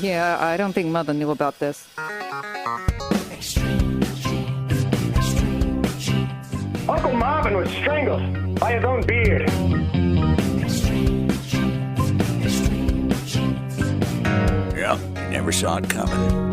Yeah, I don't think Mother knew about this. Uncle Marvin was strangled by his own beard. Yeah, never saw it coming.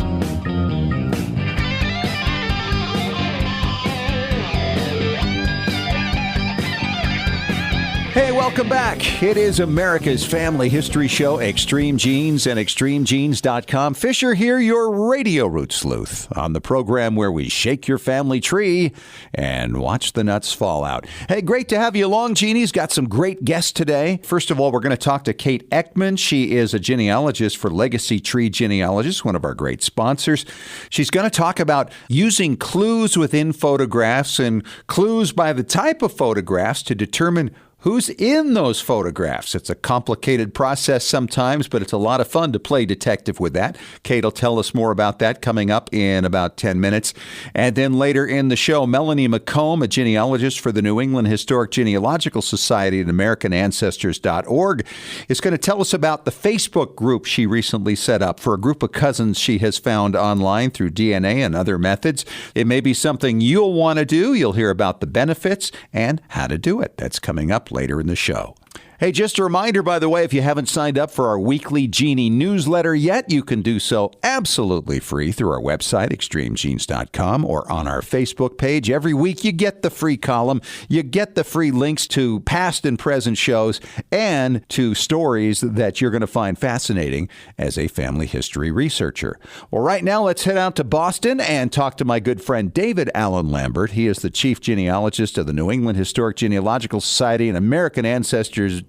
Hey, welcome back. It is America's family history show, Extreme Genes and ExtremeGenes.com. Fisher here, your radio root sleuth, on the program where we shake your family tree and watch the nuts fall out. Hey, great to have you along, Genie's got some great guests today. First of all, we're going to talk to Kate Eakman. She is a genealogist for Legacy Tree Genealogists, one of our great sponsors. She's going to talk about using clues within photographs and clues by the type of photographs to determine who's in those photographs. It's a complicated process sometimes, but it's a lot of fun to play detective with that. Kate will tell us more about that coming up in about 10 minutes. And then later in the show, Melanie McComb, a genealogist for the New England Historic Genealogical Society at AmericanAncestors.org, is going to tell us about the Facebook group she recently set up for a group of cousins she has found online through DNA and other methods. It may be something you'll want to do. You'll hear about the benefits and how to do it. That's coming up later in the show. Hey, just a reminder, by the way, if you haven't signed up for our weekly Genie newsletter yet, you can do so absolutely free through our website, ExtremeGenes.com, or on our Facebook page. Every week you get the free column, you get the free links to past and present shows, and to stories that you're going to find fascinating as a family history researcher. Well, right now, let's head out to Boston and talk to my good friend David Allen Lambert. He is the chief genealogist of the New England Historic Genealogical Society and American Ancestors.org,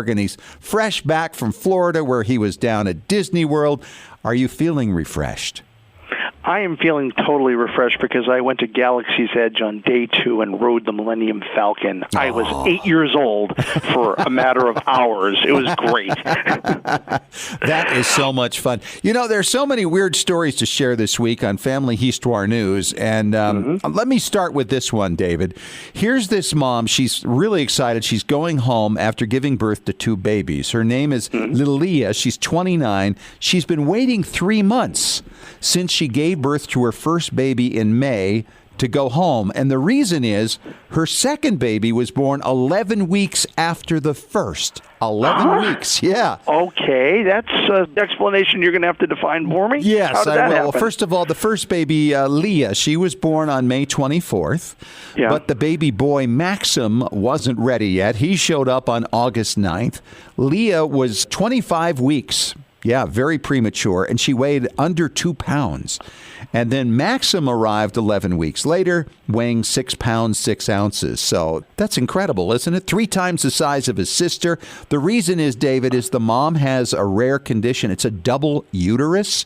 and he's fresh back from Florida where he was down at Disney World. Are you feeling refreshed? I am feeling totally refreshed because I went to Galaxy's Edge on day 2 and rode the Millennium Falcon. I was 8 years old for a matter of hours. It was great. That is so much fun. You know, there's so many weird stories to share this week on Family Histoire News. And let me start with this one, David. Here's this mom. She's really excited. She's going home after giving birth to 2 babies. Her name is Lilia. She's 29. She's been waiting 3 months since she gave birth to her first baby in May to go home. And the reason is her second baby was born 11 weeks after the first. 11 weeks, yeah. Okay, that's an explanation you're going to have to define for me? Yes, I will. Happen? Well, first of all, the first baby, Leah, she was born on May 24th, but the baby boy, Maxim, wasn't ready yet. He showed up on August 9th. Leah was 25 weeks. Yeah, very premature, and she weighed under 2 pounds. And then Maxim arrived 11 weeks later, weighing 6 pounds, 6 ounces. So that's incredible, isn't it? 3 times the size of his sister. The reason is, David, is the mom has a rare condition. It's a double uterus.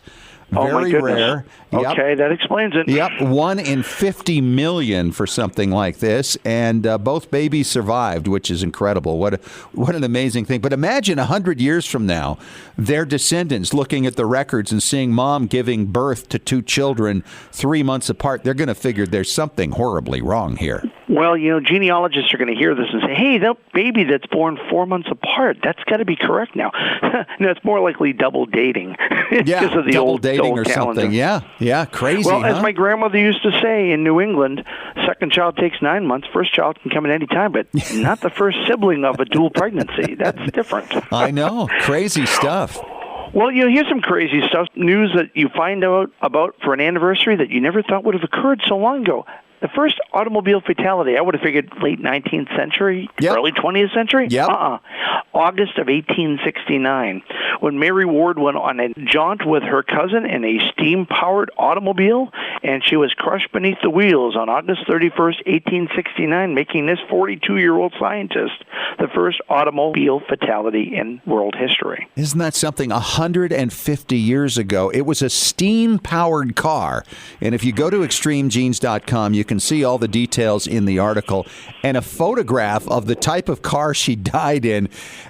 Very rare. Okay, that explains it. Yep, 1 in 50 million for something like this, and both babies survived, which is incredible. What an amazing thing. But imagine 100 years from now, their descendants looking at the records and seeing mom giving birth to 2 children 3 months apart. They're going to figure there's something horribly wrong here. Well, you know, genealogists are going to hear this and say, hey, that baby that's born 4 months apart, that's got to be correct now. No, it's more likely double dating. Yeah, of the double dating or calendar. something. Yeah, crazy. Well, as my grandmother used to say in New England, second child takes 9 months, first child can come at any time, but not the first sibling of a dual pregnancy. That's different. I know. Crazy stuff. Well, you know, here's some crazy stuff. News that you find out about for an anniversary that you never thought would have occurred so long ago. The first automobile fatality, I would have figured late 19th century, early 20th century. August of 1869, when Mary Ward went on a jaunt with her cousin in a steam-powered automobile, and she was crushed beneath the wheels on August 31st, 1869, making this 42-year-old scientist the first automobile fatality in world history. Isn't that something? 150 years ago, it was a steam-powered car. And if you go to ExtremeGenes.com, you can see all the details in the article and a photograph of the type of car she died in.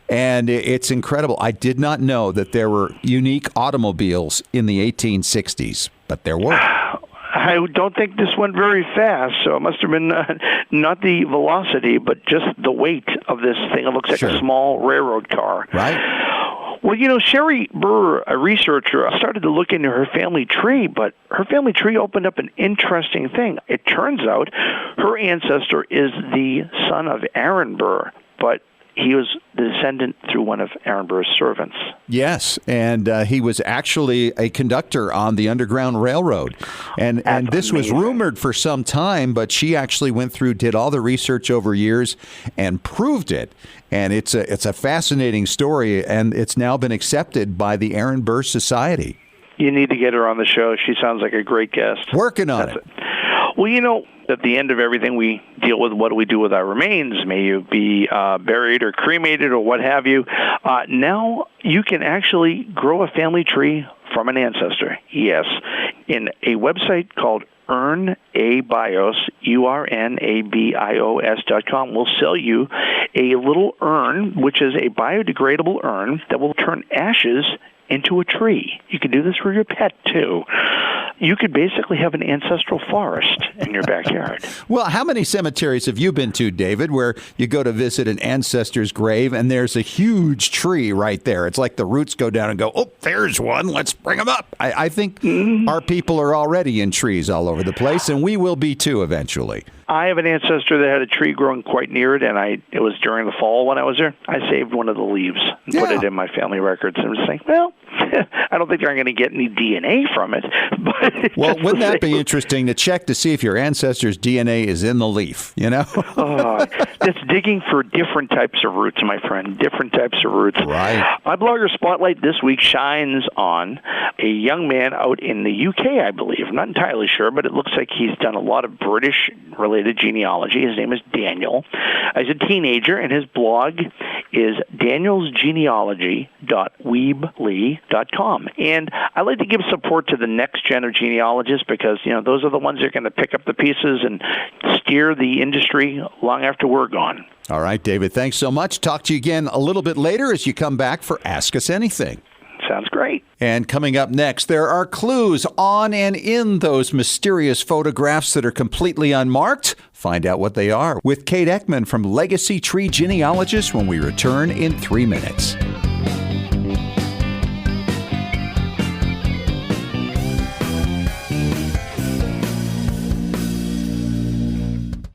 And it's incredible. I did not know that there were unique automobiles in the 1860s, but there were. I don't think this went very fast, so it must have been not the velocity, but just the weight of this thing. It looks like a small railroad car. Right. Well, Sherry Burr, a researcher, started to look into her family tree, but her family tree opened up an interesting thing. It turns out her ancestor is the son of Aaron Burr, but he was the descendant through one of Aaron Burr's servants. Yes, and he was actually a conductor on the Underground Railroad. And this was rumored for some time, but she actually went through, did all the research over years, and proved it. And it's a fascinating story, and it's now been accepted by the Aaron Burr Society. You need to get her on the show. She sounds like a great guest. Working on it. Well, at the end of everything, we deal with what do we do with our remains. May you be buried or cremated or what have you. Now you can actually grow a family tree from an ancestor. Yes, in a website called UrnaBios, UrnaBios.com, will sell you a little urn, which is a biodegradable urn that will turn ashes into a tree. You can do this for your pet, too. You could basically have an ancestral forest in your backyard. Well, how many cemeteries have you been to, David, where you go to visit an ancestor's grave and there's a huge tree right there? It's like the roots go down and go, oh, there's one. Let's bring them up. I think our people are already in trees all over the place, and we will be, too, eventually. I have an ancestor that had a tree growing quite near it, and it was during the fall when I was there. I saved one of the leaves and put it in my family records. And was saying, well, I don't think they're going to get any DNA from it. But well, wouldn't that be interesting to check to see if your ancestor's DNA is in the leaf, That's digging for different types of roots, my friend, different types of roots. Right. My blogger spotlight this week shines on a young man out in the UK, I believe. I'm not entirely sure, but it looks like he's done a lot of British-related genealogy. His name is Daniel. He's a teenager, and his blog is danielsgenealogy.weebly.com. And I like to give support to the next gen of genealogists because, those are the ones that are going to pick up the pieces and steer the industry long after we're gone. All right, David, thanks so much. Talk to you again a little bit later as you come back for Ask Us Anything. Sounds great. And coming up next, there are clues on and in those mysterious photographs that are completely unmarked. Find out what they are with Kate Eakman from Legacy Tree Genealogists when we return in 3 minutes.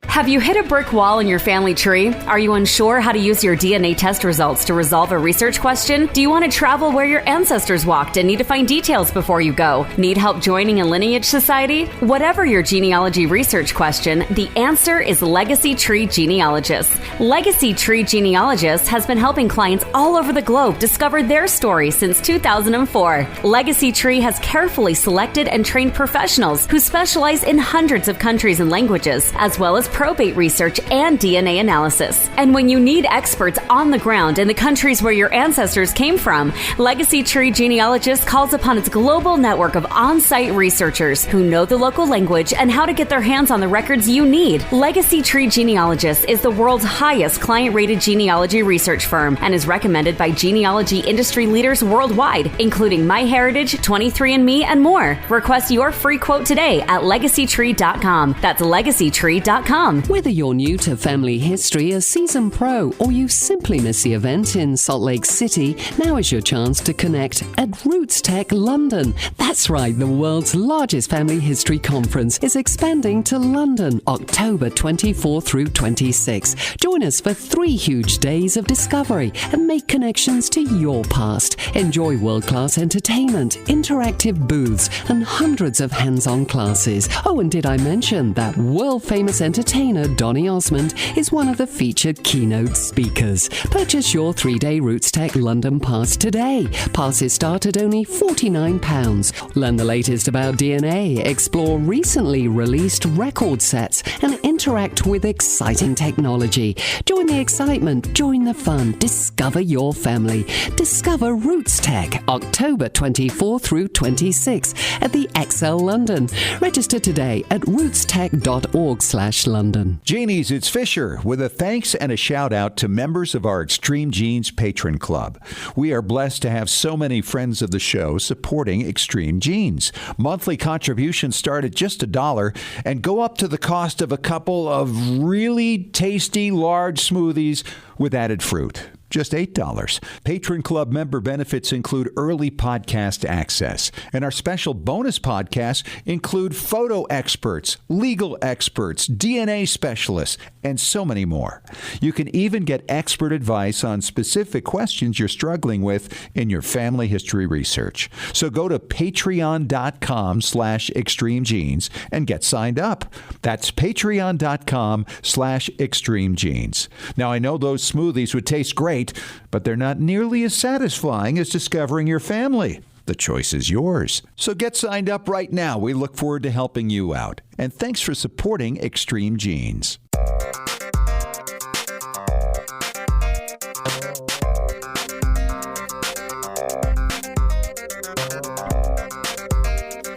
Have you hit a brick wall in your family tree? Are you unsure how to use your DNA test results to resolve a research question? Do you want to travel where your ancestors walked and need to find details before you go? Need help joining a lineage society? Whatever your genealogy research question, the answer is Legacy Tree Genealogists. Legacy Tree Genealogists has been helping clients all over the globe discover their story since 2004. Legacy Tree has carefully selected and trained professionals who specialize in hundreds of countries and languages, as well as probate research and DNA analysis. And when you need experts on the ground in the countries where your ancestors came from, Legacy Tree Genealogists calls upon its global network of on-site researchers who know the local language and how to get their hands on the records you need. Legacy Tree Genealogists is the world's highest client-rated genealogy research firm and is recommended by genealogy industry leaders worldwide, including MyHeritage, 23andMe, and more. Request your free quote today at legacytree.com. That's legacytree.com. Whether you're new to family history, a seasoned pro, or you simply miss the event in Salt Lake City, now is your chance to connect at Roots Tech London. That's right, the world's largest family history conference is expanding to London, October 24 through 26. Join us for 3 huge days of discovery and make connections to your past. Enjoy world-class entertainment, interactive booths, and hundreds of hands-on classes. Oh, and did I mention that world-famous entertainer Donny Osmond is one of the featured keynote speakers. Purchase your 3-day Roots Tech London pass today. Passes start at only £49. Learn the latest about DNA, explore recently released record sets, and interact with exciting technology. Join the excitement, join the fun, discover your family. Discover Roots Tech, October 24 through 26 at the XL London. Register today at rootstech.org/London. Genie's, it's Fisher with a thanks and a shout out to members of our Extreme Genes Patron Club. We are blessed to have so many friends of the show supporting Extreme Genes. Monthly contributions start at just $1 and go up to the cost of a couple of really tasty large smoothies with added fruit. just $8. Patron Club member benefits include early podcast access, and our special bonus podcasts include photo experts, legal experts, DNA specialists, and so many more. You can even get expert advice on specific questions you're struggling with in your family history research. So go to patreon.com/extremegenes and get signed up. That's patreon.com/extremegenes. Now, I know those smoothies would taste great, but they're not nearly as satisfying as discovering your family. The choice is yours. So get signed up right now. We look forward to helping you out. And thanks for supporting Extreme Genes.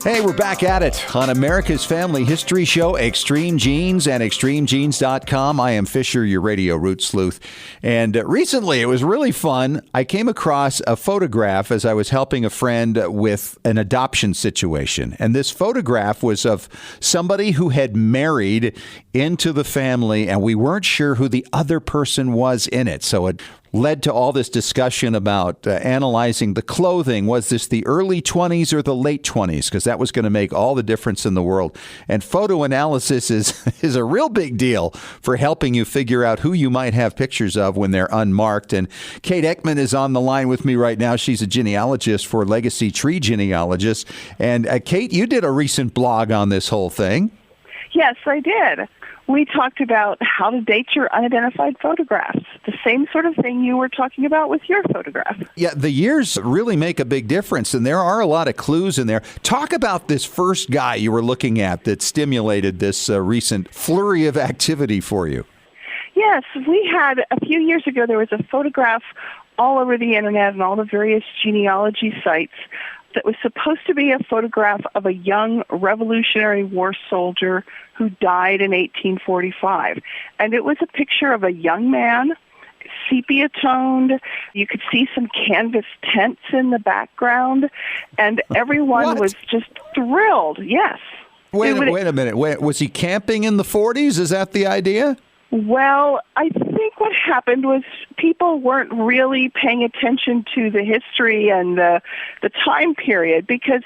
Hey, we're back at it on America's Family History Show, Extreme Genes and extremegenes.com. I am Fisher, your radio root sleuth. And recently, it was really fun. I came across a photograph as I was helping a friend with an adoption situation. And this photograph was of somebody who had married into the family, and we weren't sure who the other person was in it. So it led to all this discussion about analyzing the clothing. Was this the early 20s or the late 20s? Because that was going to make all the difference in the world. And photo analysis is a real big deal for helping you figure out who you might have pictures of when they're unmarked. And Kate Eakman is on the line with me right now. She's a genealogist for Legacy Tree Genealogists. And Kate, you did a recent blog on this whole thing. Yes, I did. We talked about how to date your unidentified photographs, the same sort of thing you were talking about with your photograph. Yeah, the years really make a big difference, and there are a lot of clues in there. Talk about this first guy you were looking at that stimulated this recent flurry of activity for you. Yes, we had, a few years ago, there was a photograph all over the internet and all the various genealogy sites that was supposed to be a photograph of a young Revolutionary War soldier who died in 1845. And it was a picture of a young man, sepia-toned. You could see some canvas tents in the background, and everyone was just thrilled. Yes. Wait a minute. Was he camping in the 40s? Is that the idea? Well, I think what happened was people weren't really paying attention to the history and the time period because,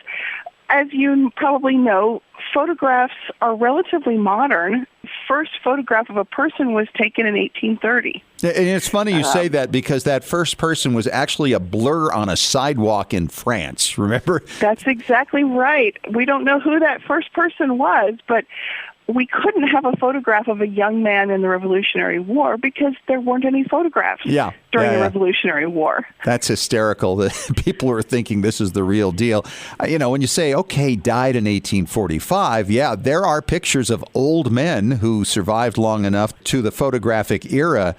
as you probably know, photographs are relatively modern. First photograph of a person was taken in 1830. And it's funny you say that because that first person was actually a blur on a sidewalk in France, remember? That's exactly right. We don't know who that first person was, but we couldn't have a photograph of a young man in the Revolutionary War because there weren't any photographs during the Revolutionary War. That's hysterical that people are thinking this is the real deal. When you say, okay, died in 1845, there are pictures of old men who survived long enough to the photographic era.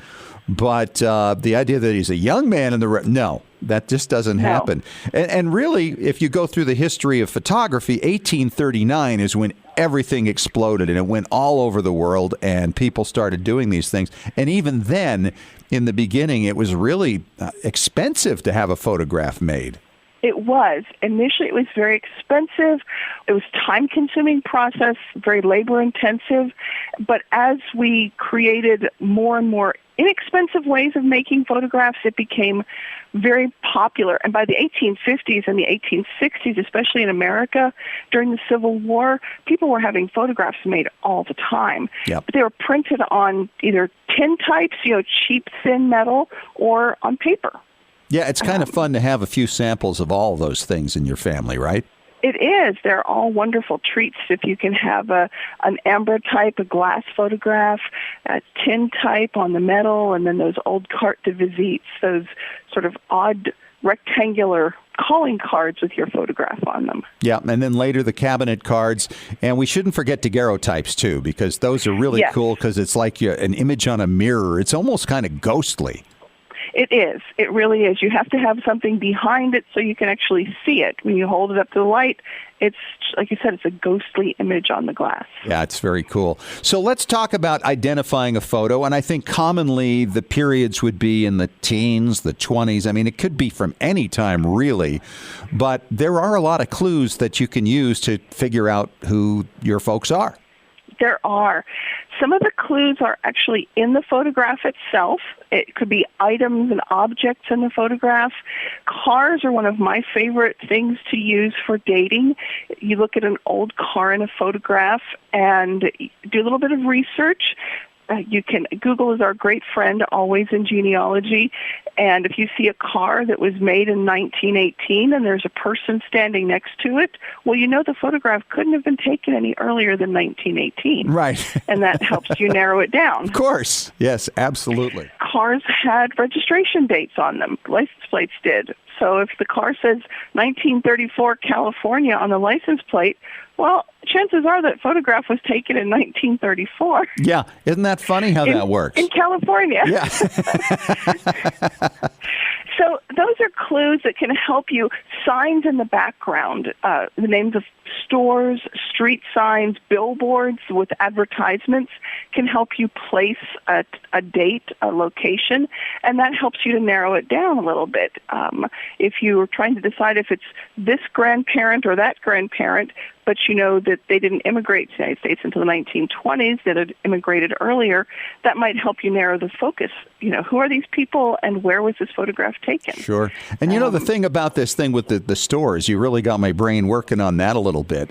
But the idea that he's a young man in the no, that just doesn't happen. And really, if you go through the history of photography, 1839 is when everything exploded and it went all over the world and people started doing these things. And even then, in the beginning, it was really expensive to have a photograph made. It was. Initially, it was very expensive. It was a time-consuming process, very labor-intensive. But as we created more and more inexpensive ways of making photographs, it became very popular. And by the 1850s and the 1860s, especially in America, during the Civil War, people were having photographs made all the time. Yep. But they were printed on either tin types, cheap, thin metal, or on paper. Yeah, it's kind of fun to have a few samples of all those things in your family, right? It is. They're all wonderful treats if you can have an amber type, a glass photograph, a tin type on the metal, and then those old carte de visites, those sort of odd rectangular calling cards with your photograph on them. Yeah, and then later the cabinet cards. And we shouldn't forget daguerreotypes, too, because those are really cool because it's like an image on a mirror. It's almost kind of ghostly. It is. It really is. You have to have something behind it so you can actually see it. When you hold it up to the light, it's, like you said, it's a ghostly image on the glass. Yeah, it's very cool. So let's talk about identifying a photo. And I think commonly the periods would be in the teens, the 20s. I mean, it could be from any time, really. But there are a lot of clues that you can use to figure out who your folks are. There are. Some of the clues are actually in the photograph itself. It could be items and objects in the photograph. Cars are one of my favorite things to use for dating. You look at an old car in a photograph and do a little bit of research. Google is our great friend always in genealogy, and if you see a car that was made in 1918 and there's a person standing next to it, well, you know the photograph couldn't have been taken any earlier than 1918. Right. And that helps you narrow it down. Of course. Yes, absolutely. Cars had registration dates on them. License plates did. So if the car says 1934 California on the license plate, well, chances are that photograph was taken in 1934. Yeah. Isn't that funny how that works? In California. Yeah. So those are clues that can help you. Signs in the background, the names of stores, street signs, billboards with advertisements can help you place a date, a location, and that helps you to narrow it down a little bit. If you're trying to decide if it's this grandparent or that grandparent, but you know that they didn't immigrate to the United States until the 1920s, that had immigrated earlier, that might help you narrow the focus. You know, who are these people and where was this photograph taken? Sure. And you know, the thing about this thing with the stores, you really got my brain working on that a little bit.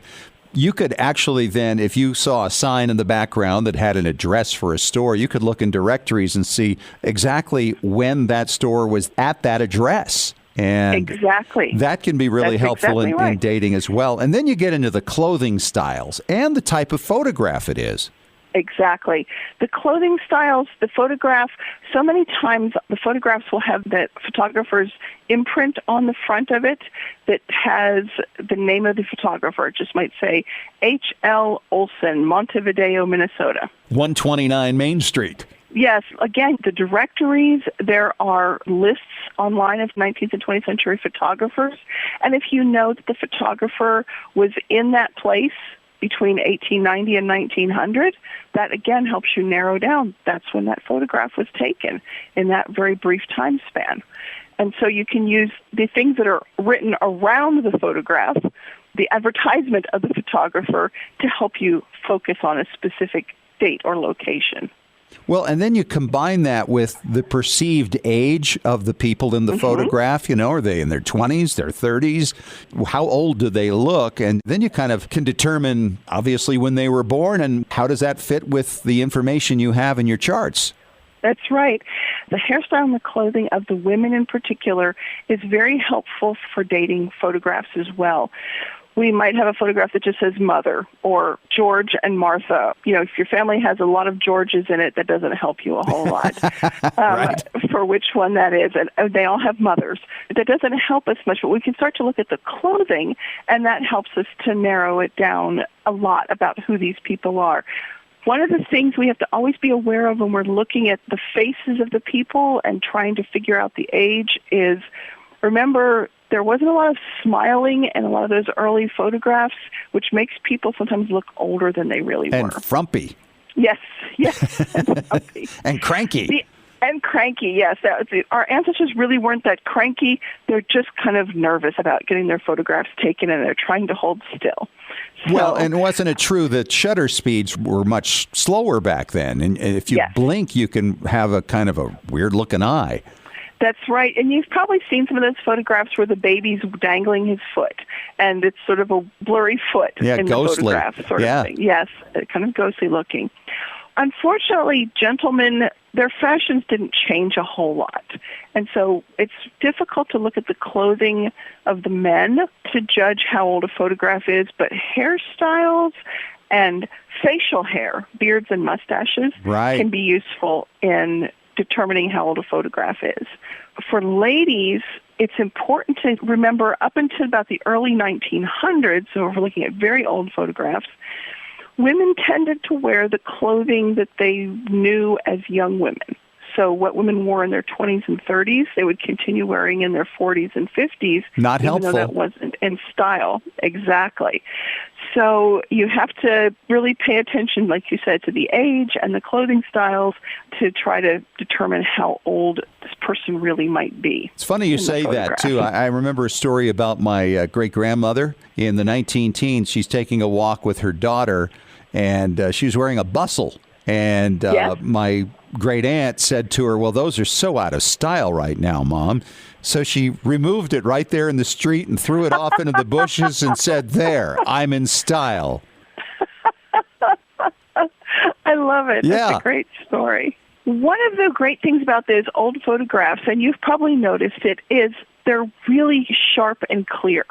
You could actually then, if you saw a sign in the background that had an address for a store, you could look in directories and see exactly when that store was at that address. And exactly. That can be really helpful in dating as well. And then you get into the clothing styles and the type of photograph it is. Exactly. The clothing styles, the photograph, so many times the photographs will have the photographer's imprint on the front of it that has the name of the photographer. It just might say H.L. Olson, Montevideo, Minnesota. 129 Main Street. Yes. Again, the directories, there are lists online of 19th and 20th century photographers. And if you know that the photographer was in that place between 1890 and 1900, that again helps you narrow down. That's when that photograph was taken in that very brief time span. And so you can use the things that are written around the photograph, the advertisement of the photographer, to help you focus on a specific date or location. Well, and then you combine that with the perceived age of the people in the photograph. You know, are they in their 20s, their 30s? How old do they look? And then you kind of can determine, obviously, when they were born, and how does that fit with the information you have in your charts? That's right. The hairstyle and the clothing of the women in particular is very helpful for dating photographs as well. We might have a photograph that just says mother or George and Martha. You know, if your family has a lot of Georges in it, that doesn't help you a whole lot Right. For which one that is. And they all have mothers. That doesn't help us much, but we can start to look at the clothing, and that helps us to narrow it down a lot about who these people are. One of the things we have to always be aware of when we're looking at the faces of the people and trying to figure out the age is, remember, there wasn't a lot of smiling in a lot of those early photographs, which makes people sometimes look older than they really were. And frumpy. Yes, and frumpy. And cranky. And cranky, yes. That was it. Our ancestors really weren't that cranky. They're just kind of nervous about getting their photographs taken, and they're trying to hold still. Well, and wasn't it true that shutter speeds were much slower back then? And if you blink, you can have a kind of a weird-looking eye. That's right. And you've probably seen some of those photographs where the baby's dangling his foot, and it's sort of a blurry foot in ghostly. The photograph sort of thing. Yes, kind of ghostly looking. Unfortunately, gentlemen, their fashions didn't change a whole lot. And so it's difficult to look at the clothing of the men to judge how old a photograph is, but hairstyles and facial hair, beards and mustaches, can be useful in determining how old a photograph is. For ladies, it's important to remember up until about the early 1900s, so if we're looking at very old photographs, women tended to wear the clothing that they knew as young women. So what women wore in their 20s and 30s, they would continue wearing in their 40s and 50s. Not helpful. Even though that wasn't in style. Exactly. So you have to really pay attention, like you said, to the age and the clothing styles to try to determine how old this person really might be. It's funny you say that, too. I remember a story about my great-grandmother in the 19 teens. She's taking a walk with her daughter, and she was wearing a bustle. And my great aunt said to her, well, those are so out of style right now, Mom. So she removed it right there in the street and threw it off into the bushes and said, there, I'm in style. I love it. Yeah. That's a great story. One of the great things about those old photographs, and you've probably noticed it, is they're really sharp and clear,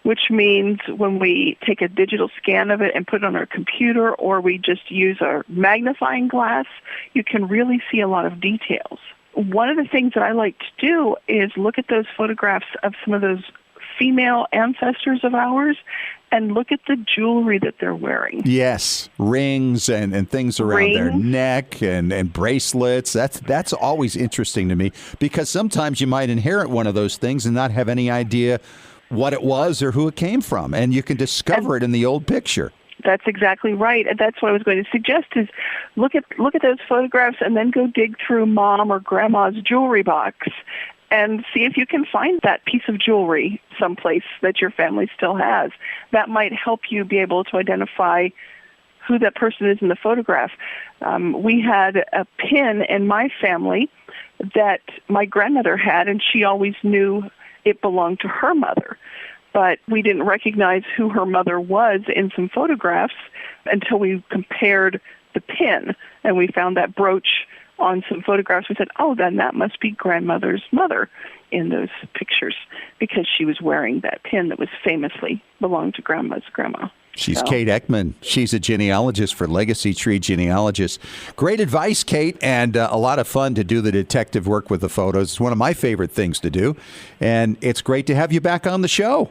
which means when we take a digital scan of it and put it on our computer, or we just use our magnifying glass, you can really see a lot of details. One of the things that I like to do is look at those photographs of some of those female ancestors of ours and look at the jewelry that they're wearing. Yes, rings and things around their neck and bracelets. That's always interesting to me, because sometimes you might inherit one of those things and not have any idea what it was or who it came from, and you can discover it in the old picture. That's exactly right, and that's what I was going to suggest is look at those photographs and then go dig through Mom or Grandma's jewelry box and see if you can find that piece of jewelry someplace that your family still has. That might help you be able to identify who that person is in the photograph. We had a pin in my family that my grandmother had, and she always knew it belonged to her mother. But we didn't recognize who her mother was in some photographs until we compared the pin, and we found that brooch on some photographs. We said, oh, then that must be grandmother's mother in those pictures, because she was wearing that pin that was famously belonged to Grandma's grandma. She's Kate Eakman. She's a genealogist for Legacy Tree Genealogists. Great advice, Kate, and a lot of fun to do the detective work with the photos. It's one of my favorite things to do, and it's great to have you back on the show.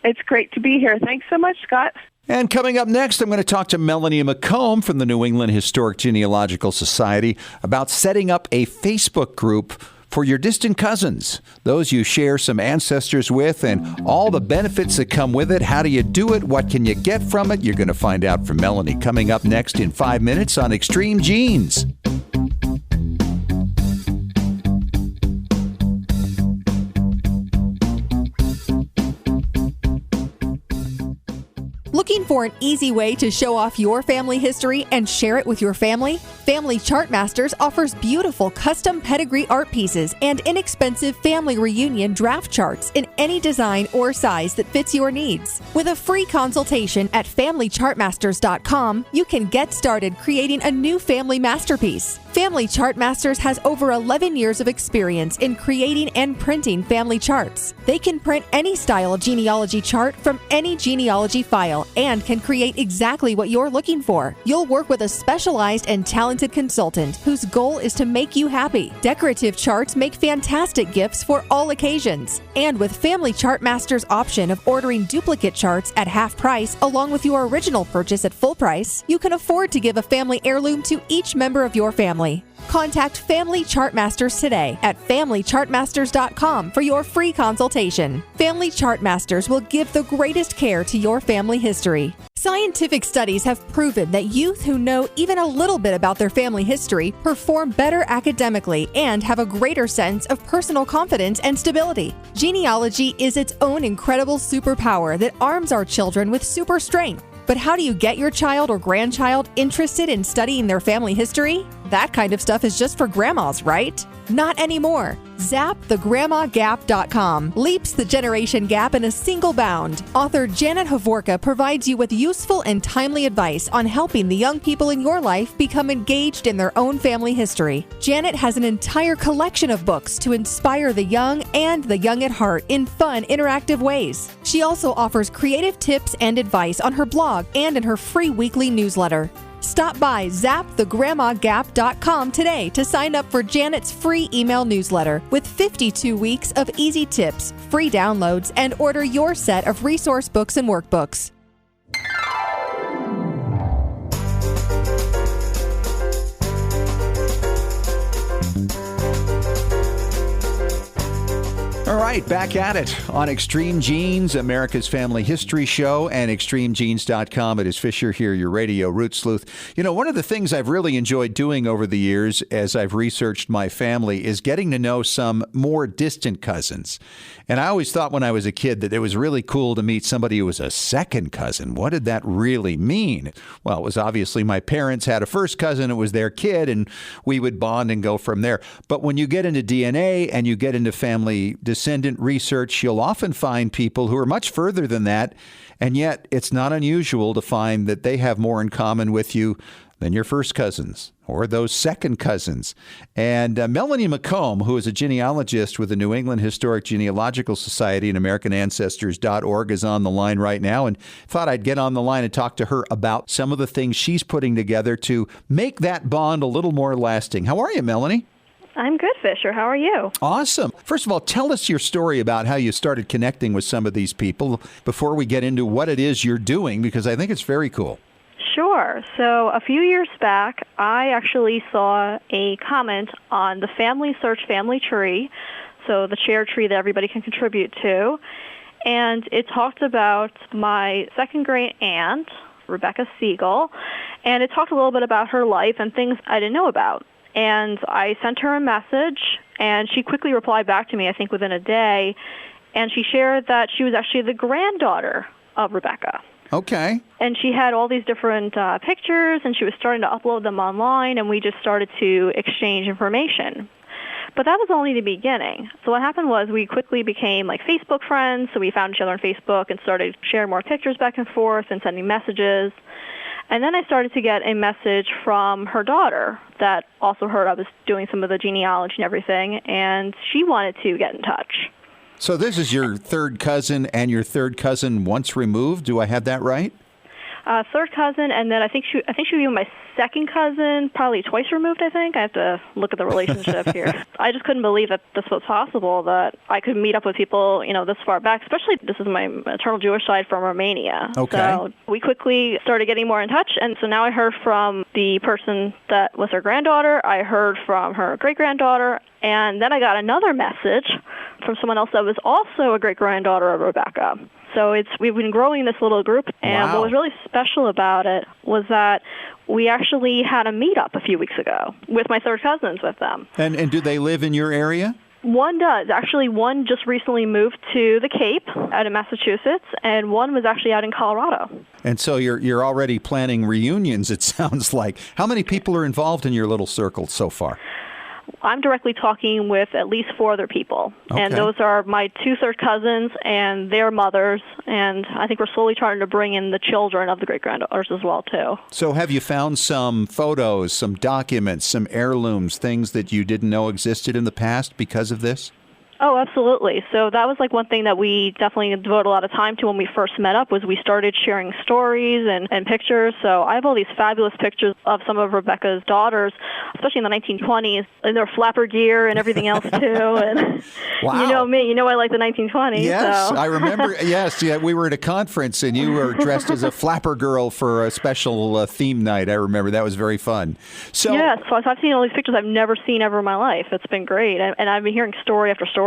It's great to be here. Thanks so much, Scott. And coming up next, I'm going to talk to Melanie McComb from the New England Historic Genealogical Society about setting up a Facebook group for your distant cousins, those you share some ancestors with, and all the benefits that come with it. How do you do it? What can you get from it? You're going to find out from Melanie coming up next in 5 minutes on Extreme Genes. Looking for an easy way to show off your family history and share it with your family? Family Chartmasters offers beautiful custom pedigree art pieces and inexpensive family reunion draft charts in any design or size that fits your needs. With a free consultation at FamilyChartmasters.com, you can get started creating a new family masterpiece. Family Chartmasters has over 11 years of experience in creating and printing family charts. They can print any style genealogy chart from any genealogy file and can create exactly what you're looking for. You'll work with a specialized and talented consultant whose goal is to make you happy. Decorative charts make fantastic gifts for all occasions. And with Family Chartmasters' option of ordering duplicate charts at half price along with your original purchase at full price, you can afford to give a family heirloom to each member of your family. Contact Family Chartmasters today at FamilyChartmasters.com for your free consultation. Family Chartmasters will give the greatest care to your family history. Scientific studies have proven that youth who know even a little bit about their family history perform better academically and have a greater sense of personal confidence and stability. Genealogy is its own incredible superpower that arms our children with super strength. But how do you get your child or grandchild interested in studying their family history? That kind of stuff is just for grandmas, right? Not anymore. ZapTheGrandmaGap.com leaps the generation gap in a single bound. Author Janet Havorka provides you with useful and timely advice on helping the young people in your life become engaged in their own family history. Janet has an entire collection of books to inspire the young and the young at heart in fun, interactive ways. She also offers creative tips and advice on her blog and in her free weekly newsletter. Stop by ZapTheGrandmaGap.com today to sign up for Janet's free email newsletter with 52 weeks of easy tips, free downloads, and order your set of resource books and workbooks. All right, back at it on Extreme Genes, America's Family History Show, and extremegenes.com. It is Fisher here, your radio root sleuth. You know, one of the things I've really enjoyed doing over the years as I've researched my family is getting to know some more distant cousins. And I always thought when I was a kid that it was really cool to meet somebody who was a second cousin. What did that really mean? Well, it was obviously my parents had a first cousin, it was their kid, and we would bond and go from there. But when you get into DNA and you get into family descendant research, you'll often find people who are much further than that, and yet it's not unusual to find that they have more in common with you than your first cousins or those second cousins. And Melanie McComb, who is a genealogist with the New England Historic Genealogical Society and AmericanAncestors.org, is on the line right now, and thought I'd get on the line and talk to her about some of the things she's putting together to make that bond a little more lasting. How are you, Melanie? I'm good, Fisher. How are you? Awesome. First of all, tell us your story about how you started connecting with some of these people before we get into what it is you're doing, because I think it's very cool. Sure. So a few years back, I actually saw a comment on the Family Search Family Tree, so the shared tree that everybody can contribute to, and it talked about my second great aunt, Rebecca Siegel, and it talked a little bit about her life and things I didn't know about. And I sent her a message, and she quickly replied back to me, I think within a day, and she shared that she was actually the granddaughter of Rebecca. Okay. And she had all these different pictures, and she was starting to upload them online, and we just started to exchange information. But that was only the beginning. So what happened was we quickly became like Facebook friends, so we found each other on Facebook and started sharing more pictures back and forth and sending messages. And then I started to get a message from her daughter that also heard I was doing some of the genealogy and everything, and she wanted to get in touch. So this is your third cousin and your third cousin once removed. Do I have that right? Third cousin, and then I think she was even my second cousin, probably twice removed, I think. I have to look at the relationship here. I just couldn't believe that this was possible, that I could meet up with people, this far back, especially this is my maternal Jewish side from Romania. Okay. So we quickly started getting more in touch, and so now I heard from the person that was her granddaughter, I heard from her great-granddaughter, and then I got another message from someone else that was also a great-granddaughter of Rebecca. So we've been growing this little group, and What was really special about it was that we actually had a meetup a few weeks ago with my third cousins with them. And do they live in your area? One does. Actually, one just recently moved to the Cape out of Massachusetts, and one was actually out in Colorado. And so you're already planning reunions, it sounds like. How many people are involved in your little circle so far? I'm directly talking with at least 4 other people, and those are my 2 third cousins and their mothers, and I think we're slowly trying to bring in the children of the great-granddaughters as well, too. So have you found some photos, some documents, some heirlooms, things that you didn't know existed in the past because of this? Oh, absolutely. So that was like one thing that we definitely devoted a lot of time to when we first met up was we started sharing stories and pictures. So I have all these fabulous pictures of some of Rebecca's daughters, especially in the 1920s, in their flapper gear and everything else, too. And wow. You know me, I like the 1920s. Yes, so. I remember. Yes, yeah, we were at a conference and you were dressed as a flapper girl for a special theme night. I remember that was very fun. So yes, so I've seen all these pictures I've never seen ever in my life. It's been great, and I've been hearing story after story.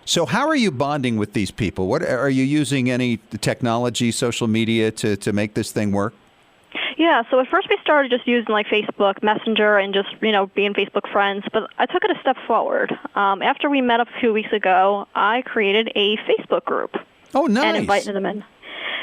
So how are you bonding with these people? What are you using any technology, social media to make this thing work? Yeah, so at first we started just using like Facebook Messenger and just, being Facebook friends, but I took it a step forward. After we met up a few weeks ago, I created a Facebook group. Oh, nice. And invited them in.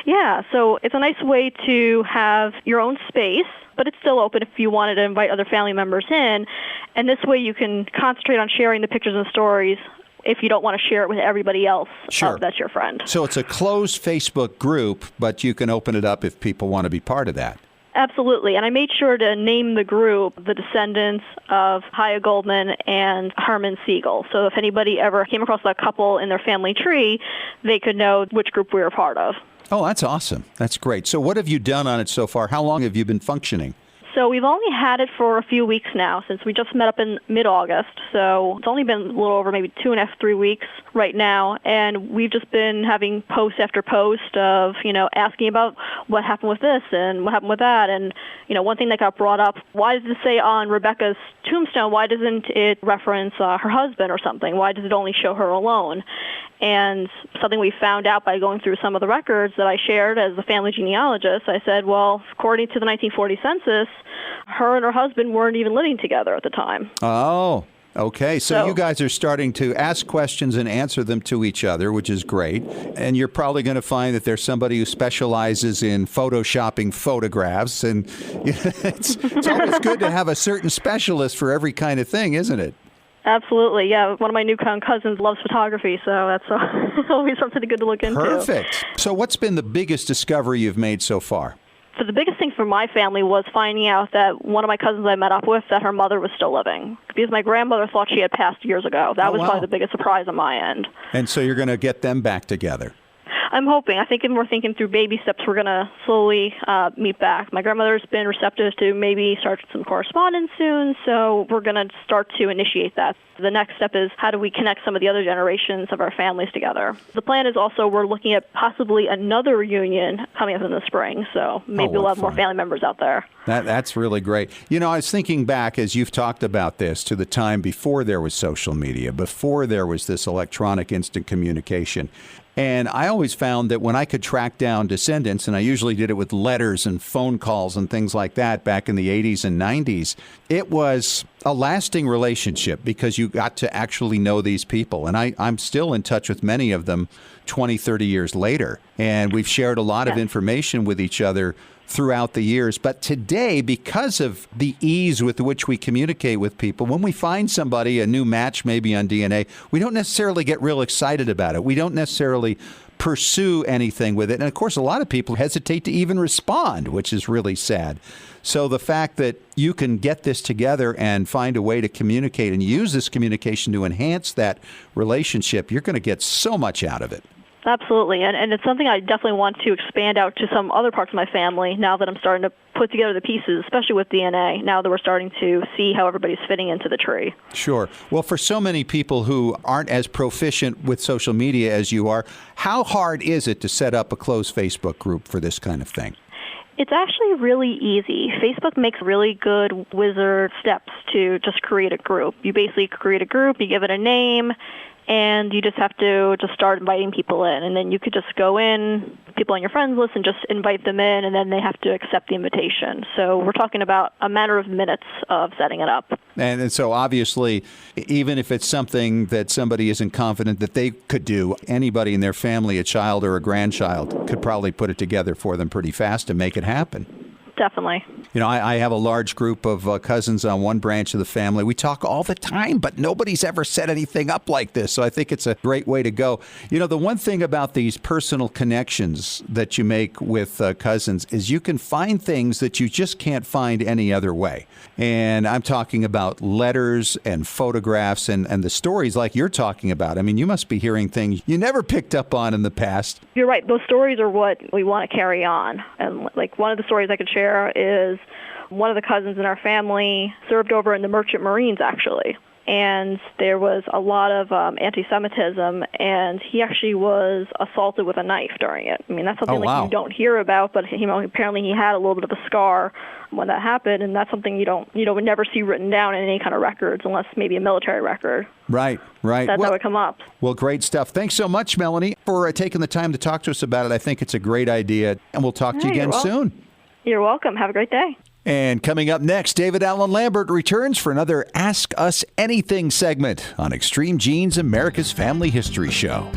Yeah, so it's a nice way to have your own space, but it's still open if you wanted to invite other family members in, and this way you can concentrate on sharing the pictures and stories if you don't want to share it with everybody else. Sure. That's your friend. So it's a closed Facebook group, but you can open it up if people want to be part of that. Absolutely, and I made sure to name the group the descendants of Haya Goldman and Herman Siegel. So if anybody ever came across that couple in their family tree, they could know which group we were part of. Oh, that's awesome. That's great. So what have you done on it so far? How long have you been functioning? So we've only had it for a few weeks now, since we just met up in mid-August. So it's only been a little over maybe 2.5, 3 weeks right now. And we've just been having post after post of, asking about what happened with this and what happened with that. And, one thing that got brought up, why does it say on Rebecca's tombstone, why doesn't it reference her husband or something? Why does it only show her alone? And something we found out by going through some of the records that I shared as a family genealogist, I said, well, according to the 1940 census, her and her husband weren't even living together at the time. Oh, okay. So you guys are starting to ask questions and answer them to each other, which is great. And you're probably going to find that there's somebody who specializes in photoshopping photographs. And it's always good to have a certain specialist for every kind of thing, isn't it? Absolutely, yeah. One of my Newfound cousins loves photography, so that's always something good to look into. Perfect. So what's been the biggest discovery you've made so far? So the biggest thing for my family was finding out that one of my cousins I met up with, that her mother was still living. Because my grandmother thought she had passed years ago. That was probably the biggest surprise on my end. And so you're going to get them back together. I'm hoping. I think we're thinking through baby steps. We're going to slowly meet back. My grandmother's been receptive to maybe start some correspondence soon, so we're going to start to initiate that. The next step is how do we connect some of the other generations of our families together. The plan is also we're looking at possibly another reunion coming up in the spring, so maybe we'll have more family members out there. That's really great. I was thinking back as you've talked about this to the time before there was social media, before there was this electronic instant communication. And I always found that when I could track down descendants, and I usually did it with letters and phone calls and things like that back in the 80s and 90s, it was a lasting relationship because you got to actually know these people. And I'm still in touch with many of them 20, 30 years later. And we've shared a lot of information with each other throughout the years. But today, because of the ease with which we communicate with people, when we find somebody, a new match maybe on DNA, we don't necessarily get real excited about it. We don't necessarily pursue anything with it. And of course, a lot of people hesitate to even respond, which is really sad. So the fact that you can get this together and find a way to communicate and use this communication to enhance that relationship, you're going to get so much out of it. Absolutely, and it's something I definitely want to expand out to some other parts of my family now that I'm starting to put together the pieces, especially with DNA, now that we're starting to see how everybody's fitting into the tree. Sure. Well, for so many people who aren't as proficient with social media as you are, how hard is it to set up a closed Facebook group for this kind of thing? It's actually really easy. Facebook makes really good wizard steps to just create a group. You basically create a group, you give it a name, and you just have to just start inviting people in. And then you could just go in, people on your friends list, and just invite them in, and then they have to accept the invitation. So we're talking about a matter of minutes of setting it up. And so obviously, even if it's something that somebody isn't confident that they could do, anybody in their family, a child or a grandchild, could probably put it together for them pretty fast and make it happen. Definitely. I have a large group of cousins on one branch of the family. We talk all the time, but nobody's ever set anything up like this. So I think it's a great way to go. The one thing about these personal connections that you make with cousins is you can find things that you just can't find any other way. And I'm talking about letters and photographs and the stories like you're talking about. I mean, you must be hearing things you never picked up on in the past. You're right. Those stories are what we want to carry on. And like one of the stories I could share is one of the cousins in our family served over in the Merchant Marines, actually. And there was a lot of anti-Semitism, and he actually was assaulted with a knife during it. I mean, that's something you don't hear about, but apparently he had a little bit of a scar when that happened, and that's something you would never see written down in any kind of records, unless maybe a military record. Right. That's how it come up. Well, great stuff. Thanks so much, Melanie, for taking the time to talk to us about it. I think it's a great idea, and we'll talk to you again soon. You're welcome. Have a great day. And coming up next, David Allen Lambert returns for another Ask Us Anything segment on Extreme Genes, America's Family History Show.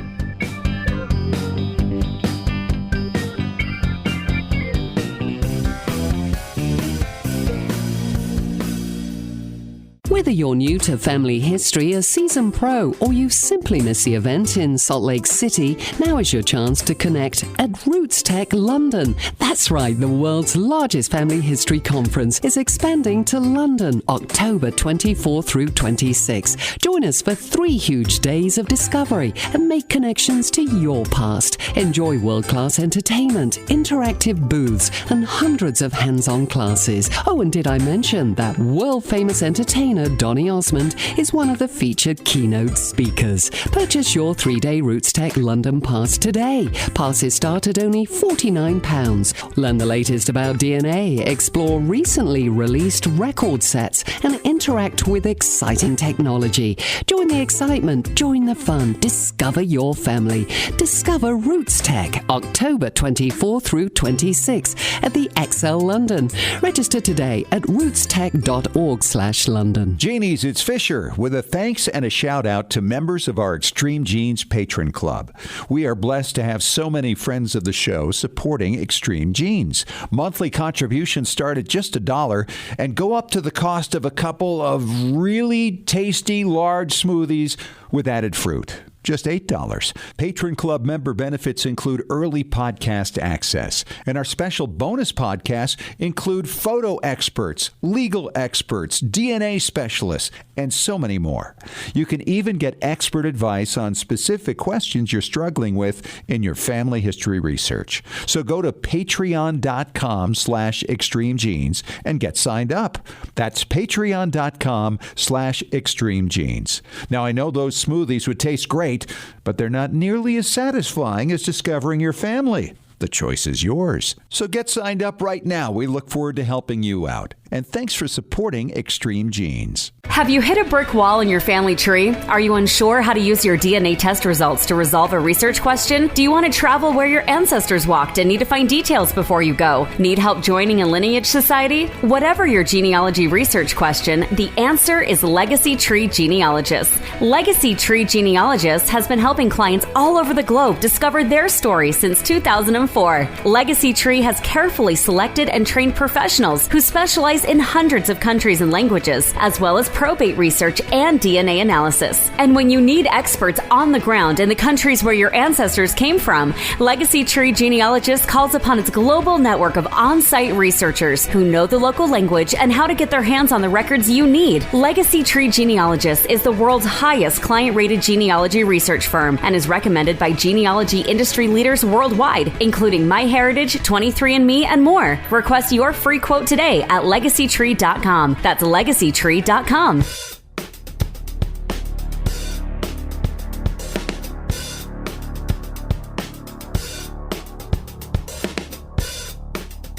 Whether you're new to family history, a seasoned pro, or you simply miss the event in Salt Lake City, now is your chance to connect at Roots Tech London. That's right, the world's largest family history conference is expanding to London, October 24 through 26. Join us for 3 huge days of discovery and make connections to your past. Enjoy world-class entertainment, interactive booths, and hundreds of hands-on classes. Oh, and did I mention that world-famous entertainer Donny Osmond is one of the featured keynote speakers. Purchase your 3-day Roots Tech London pass today. Passes start at only £49. Learn the latest about DNA, explore recently released record sets, and interact with exciting technology. Join the excitement, join the fun, discover your family. Discover Roots Tech, October 24 through 26 at the XL London. Register today at rootstech.org/London. Genie's, it's Fisher with a thanks and a shout out to members of our Extreme Genes Patron Club. We are blessed to have so many friends of the show supporting Extreme Genes. Monthly contributions start at just $1 and go up to the cost of a couple of really tasty large smoothies with added fruit. Just $8. Patron Club member benefits include early podcast access, and our special bonus podcasts include photo experts, legal experts, DNA specialists, and so many more. You can even get expert advice on specific questions you're struggling with in your family history research. So go to patreon.com/extremegenes and get signed up. That's patreon.com/extremegenes. Now, I know those smoothies would taste great, but they're not nearly as satisfying as discovering your family. The choice is yours. So get signed up right now. We look forward to helping you out. And thanks for supporting Extreme Genes. Have you hit a brick wall in your family tree? Are you unsure how to use your DNA test results to resolve a research question? Do you want to travel where your ancestors walked and need to find details before you go? Need help joining a lineage society? Whatever your genealogy research question, the answer is Legacy Tree Genealogists. Legacy Tree Genealogists has been helping clients all over the globe discover their story since 2004. Legacy Tree has carefully selected and trained professionals who specialize in hundreds of countries and languages, as well as probate research and DNA analysis. And when you need experts on the ground in the countries where your ancestors came from, Legacy Tree Genealogists calls upon its global network of on-site researchers who know the local language and how to get their hands on the records you need. Legacy Tree Genealogists is the world's highest client-rated genealogy research firm and is recommended by genealogy industry leaders worldwide, including MyHeritage, 23andMe, and more. Request your free quote today at legacytree.com. That's legacytree.com.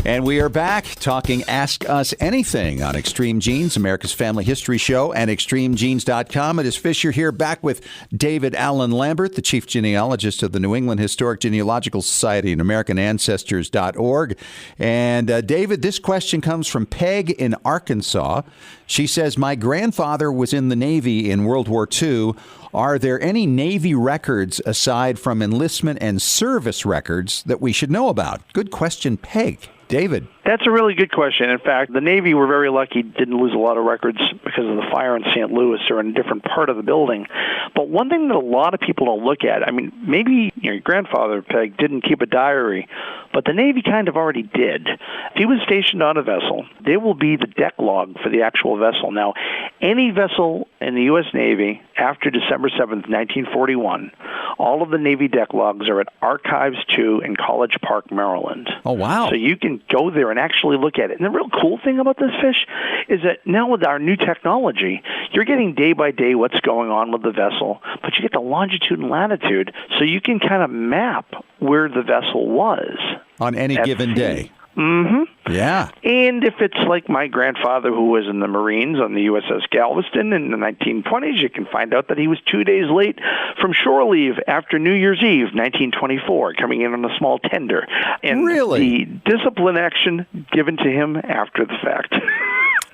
And we are back talking Ask Us Anything on Extreme Genes, America's Family History Show, and extremegenes.com. It is Fisher here, back with David Allen Lambert, the chief genealogist of the New England Historic Genealogical Society and AmericanAncestors.org. And David, this question comes from Peg in Arkansas. She says, my grandfather was in the Navy in World War II. Are there any Navy records aside from enlistment and service records that we should know about? Good question, Peg. David. That's a really good question. In fact, the Navy were very lucky, didn't lose a lot of records because of the fire in St. Louis or in a different part of the building. But one thing that a lot of people don't look at, I mean, maybe your grandfather, Peg, didn't keep a diary, but the Navy kind of already did. If he was stationed on a vessel, there will be the deck log for the actual vessel. Now, any vessel in the U.S. Navy after December 7th, 1941, all of the Navy deck logs are at Archives 2 in College Park, Maryland. Oh, wow. So you can go there and actually look at it. And the real cool thing about this fish is that now with our new technology, you're getting day by day what's going on with the vessel, but you get the longitude and latitude, so you can kind of map where the vessel was. On any given day. Mm-hmm. Yeah. And if it's like my grandfather who was in the Marines on the USS Galveston in the 1920s, you can find out that he was 2 days late from shore leave after New Year's Eve, 1924, coming in on a small tender. And really? The discipline action given to him after the fact.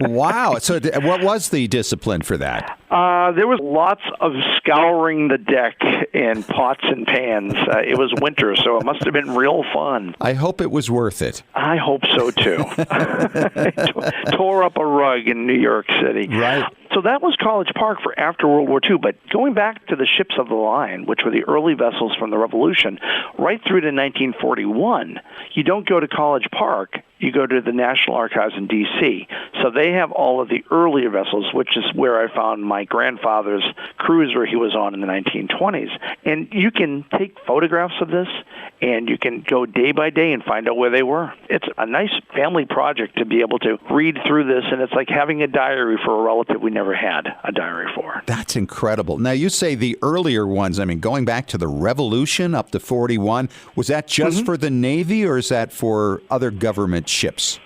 Wow. So what was the discipline for that? There was lots of scouring the deck in pots and pans. It was winter, so it must have been real fun. I hope it was worth it. I hope so, too. Tore up a rug in New York City. Right. So that was College Park for after World War II. But going back to the ships of the line, which were the early vessels from the Revolution, right through to 1941, you don't go to College Park. You go to the National Archives in D.C. So they have all of the earlier vessels, which is where I found my grandfather's cruiser he was on in the 1920s. And you can take photographs of this, and you can go day by day and find out where they were. It's a nice family project to be able to read through this, and it's like having a diary for a relative we never had a diary for. That's incredible. Now, you say the earlier ones, I mean, going back to the Revolution up to 41, was that just for the Navy, or is that for other government ships?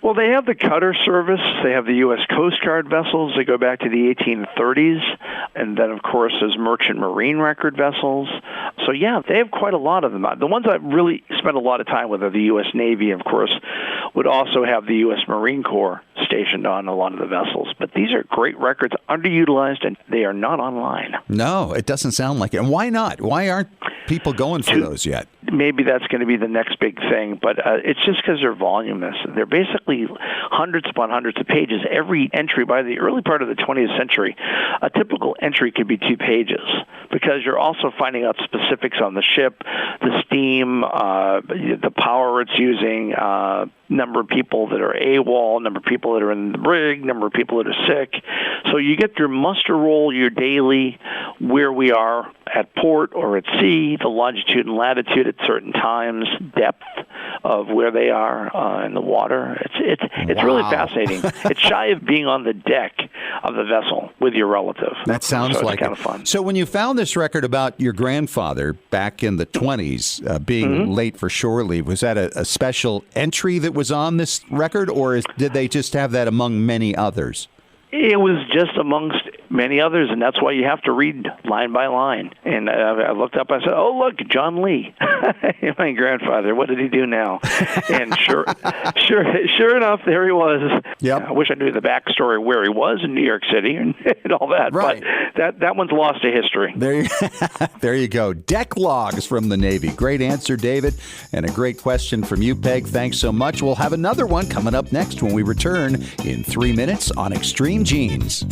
Well, they have the cutter service. They have the U.S. Coast Guard vessels. They go back to the 1830s. And then, of course, there's merchant marine record vessels. So, yeah, they have quite a lot of them. The ones I really spent a lot of time with are the U.S. Navy, of course, would also have the U.S. Marine Corps stationed on a lot of the vessels. But these are great records, underutilized, and they are not online. No, it doesn't sound like it. And why not? Why aren't people going for those yet? Maybe that's going to be the next big thing, but it's just because they're voluminous. They're basically hundreds upon hundreds of pages. Every entry by the early part of the 20th century, a typical entry could be 2 pages because you're also finding out specifics on the ship, the steam, the power it's using, number of people that are AWOL, number of people that are in the brig, number of people that are sick. So you get your muster roll, your daily, where we are at port or at sea, the longitude and latitude at certain times, depth of where they are in the water. It's really fascinating. It's shy of being on the deck of the vessel with your relative. That sounds like kind of fun. So when you found this record about your grandfather back in the 20s being late for shore leave, was that a special entry that was on this record, or did they just have that among many others? It was just amongst many others, and that's why you have to read line by line. And I looked up, I said, oh, look, John Lee, my grandfather, what did he do now? And sure enough, there he was. Yep. I wish I knew the backstory where he was in New York City and all that, right. But that one's lost to history. There you go. Deck logs from the Navy. Great answer, David, and a great question from you, Peg. Thanks so much. We'll have another one coming up next when we return in 3 minutes on Extreme Genes.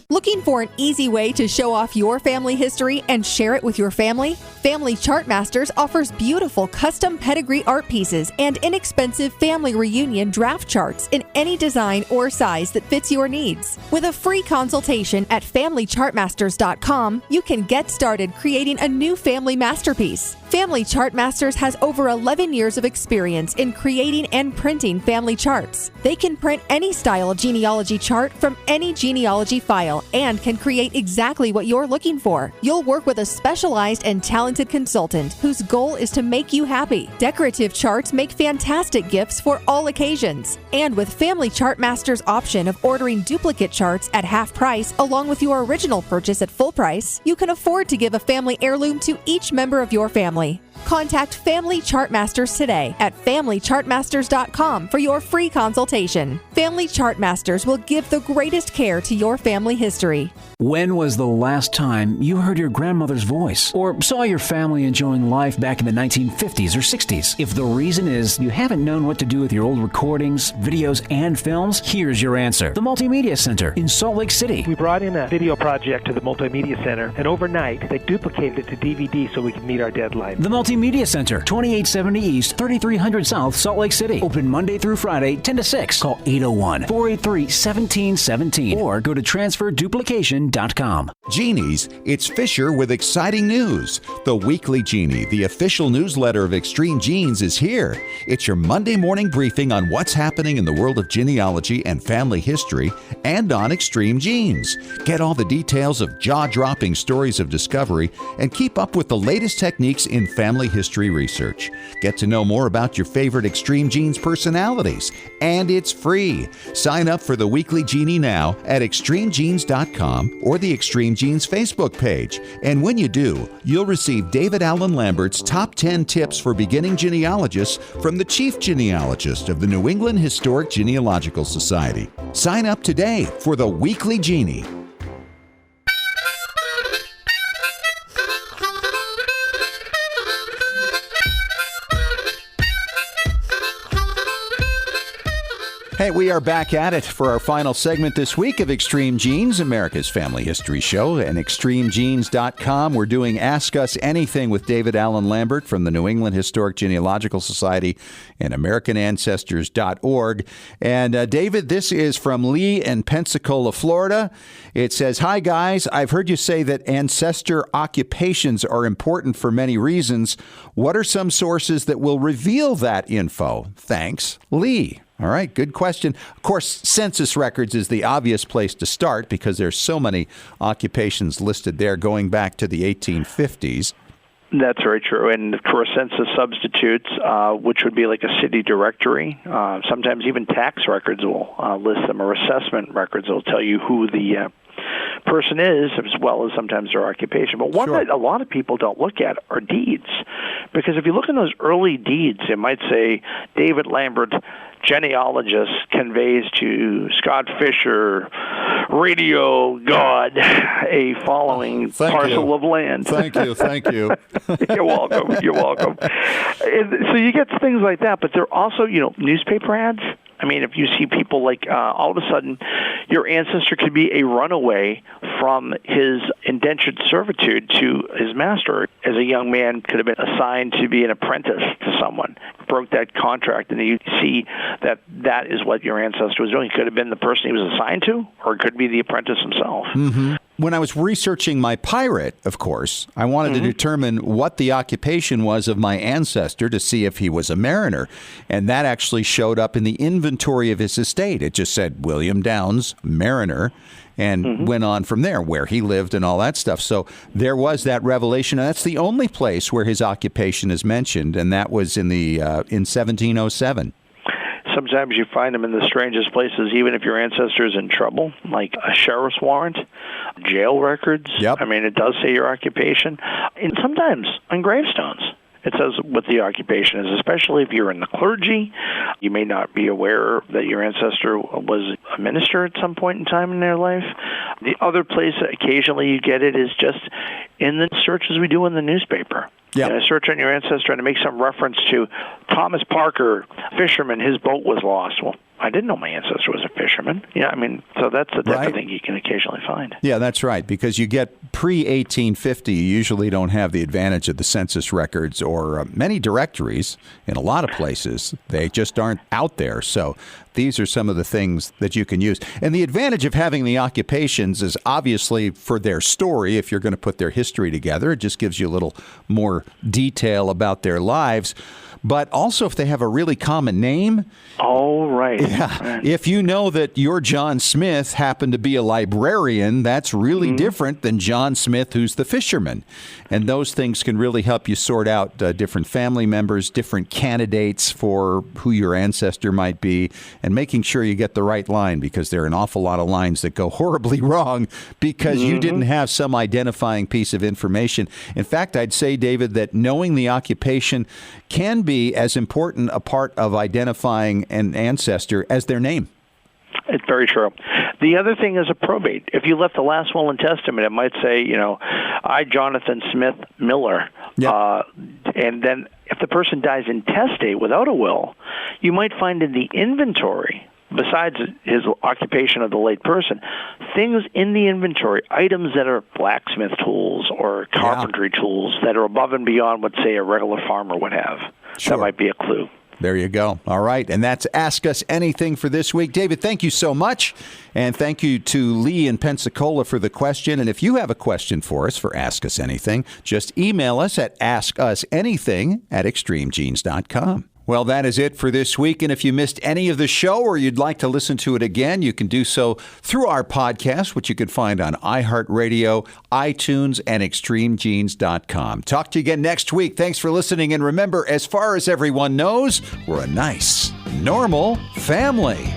Looking for an easy way to show off your family history and share it with your family? Family Chartmasters offers beautiful custom pedigree art pieces and inexpensive family reunion draft charts in any design or size that fits your needs. With a free consultation at FamilyChartmasters.com, you can get started creating a new family masterpiece. Family Chartmasters has over 11 years of experience in creating and printing family charts. They can print any style genealogy chart from any genealogy file and can create exactly what you're looking for. You'll work with a specialized and talented consultant whose goal is to make you happy. Decorative charts make fantastic gifts for all occasions. And with Family Chartmasters' option of ordering duplicate charts at half price along with your original purchase at full price, you can afford to give a family heirloom to each member of your family. Contact Family Chartmasters today at FamilyChartmasters.com for your free consultation. Family Chartmasters will give the greatest care to your family history. When was the last time you heard your grandmother's voice or saw your family enjoying life back in the 1950s or 60s? If the reason is you haven't known what to do with your old recordings, videos, and films, here's your answer. The Multimedia Center in Salt Lake City. We brought in a video project to the Multimedia Center, and overnight they duplicated it to DVD so we could meet our deadline. The Multimedia Center, 2870 East, 3300 South, Salt Lake City. Open Monday through Friday, 10 to 6. Call 801-483-1717 or go to transferduplication.com. Genies, it's Fisher with exciting news. The Weekly Genie, the official newsletter of Extreme Genes, is here. It's your Monday morning briefing on what's happening in the world of genealogy and family history and on Extreme Genes. Get all the details of jaw-dropping stories of discovery and keep up with the latest techniques in family family history research. Get to know more about your favorite Extreme Genes personalities, and it's free. Sign up for the Weekly Genie now at extremegenes.com or the Extreme Genes Facebook page. And when you do, you'll receive David Allen Lambert's top 10 tips for beginning genealogists from the Chief Genealogist of the New England Historic Genealogical Society. Sign up today for the Weekly Genie. Hey, we are back at it for our final segment this week of Extreme Genes, America's Family History Show, and extremegenes.com. We're doing Ask Us Anything with David Allen Lambert from the New England Historic Genealogical Society and AmericanAncestors.org. And David, this is from Lee in Pensacola, Florida. It says, "Hi, guys. I've heard you say that ancestor occupations are important for many reasons. What are some sources that will reveal that info? Thanks, Lee." All right, good question. Of course, census records is the obvious place to start because there's so many occupations listed there going back to the 1850s. That's very true. And of course, census substitutes, which would be like a city directory. Sometimes even tax records will list them, or assessment records will tell you who the person is, as well as sometimes their occupation. But one that a lot of people don't look at are deeds. Because if you look in those early deeds, it might say David Lambert, genealogist, conveys to Scott Fisher, radio god, a following parcel of land. Thank you. You're welcome. So you get things like that, but there are also, newspaper ads. I mean, if you see people like all of a sudden your ancestor could be a runaway from his indentured servitude to his master. As a young man, could have been assigned to be an apprentice to someone, broke that contract, and you see that is what your ancestor was doing. It could have been the person he was assigned to, or it could be the apprentice himself. Mm-hmm. When I was researching my pirate, of course, I wanted to determine what the occupation was of my ancestor to see if he was a mariner. And that actually showed up in the inventory of his estate. It just said William Downs, mariner, and went on from there, where he lived and all that stuff. So there was that revelation. And that's the only place where his occupation is mentioned, and that was in 1707. Sometimes you find them in the strangest places, even if your ancestor is in trouble, like a sheriff's warrant, jail records. Yep. I mean, it does say your occupation. And sometimes on gravestones, it says what the occupation is, especially if you're in the clergy. You may not be aware that your ancestor was a minister at some point in time in their life. The other place that occasionally you get it is just in the searches we do in the newspaper. Yeah. And I search on your ancestor and I make some reference to Thomas Parker, fisherman, his boat was lost. Well, I didn't know my ancestor was a fisherman. Yeah, I mean, so that's the type of thing you can occasionally find. Yeah, that's right, because you get pre-1850, you usually don't have the advantage of the census records or many directories in a lot of places. They just aren't out there. So these are some of the things that you can use. And the advantage of having the occupations is obviously for their story. If you're going to put their history together, it just gives you a little more detail about their lives. But also if they have a really common name. Oh, right. Yeah. If you know that your John Smith happened to be a librarian, that's really different than John Smith, who's the fisherman. And those things can really help you sort out different family members, different candidates for who your ancestor might be, and making sure you get the right line, because there are an awful lot of lines that go horribly wrong because you didn't have some identifying piece of information. In fact, I'd say, David, that knowing the occupation can be as important a part of identifying an ancestor as their name. It's very true. The other thing is a probate. If you left the last will and testament, it might say, I, Jonathan Smith Miller. Yep. And then if the person dies intestate without a will, you might find in the inventory, besides his occupation of the late person, things in the inventory, items that are blacksmith tools or carpentry tools that are above and beyond what, say, a regular farmer would have. Sure. That might be a clue. There you go. All right. And that's Ask Us Anything for this week. David, thank you so much. And thank you to Lee in Pensacola for the question. And if you have a question for us for Ask Us Anything, just email us at askusanything@extremegenes.com. Well, that is it for this week. And if you missed any of the show or you'd like to listen to it again, you can do so through our podcast, which you can find on iHeartRadio, iTunes, and ExtremeGenes.com. Talk to you again next week. Thanks for listening. And remember, as far as everyone knows, we're a nice, normal family.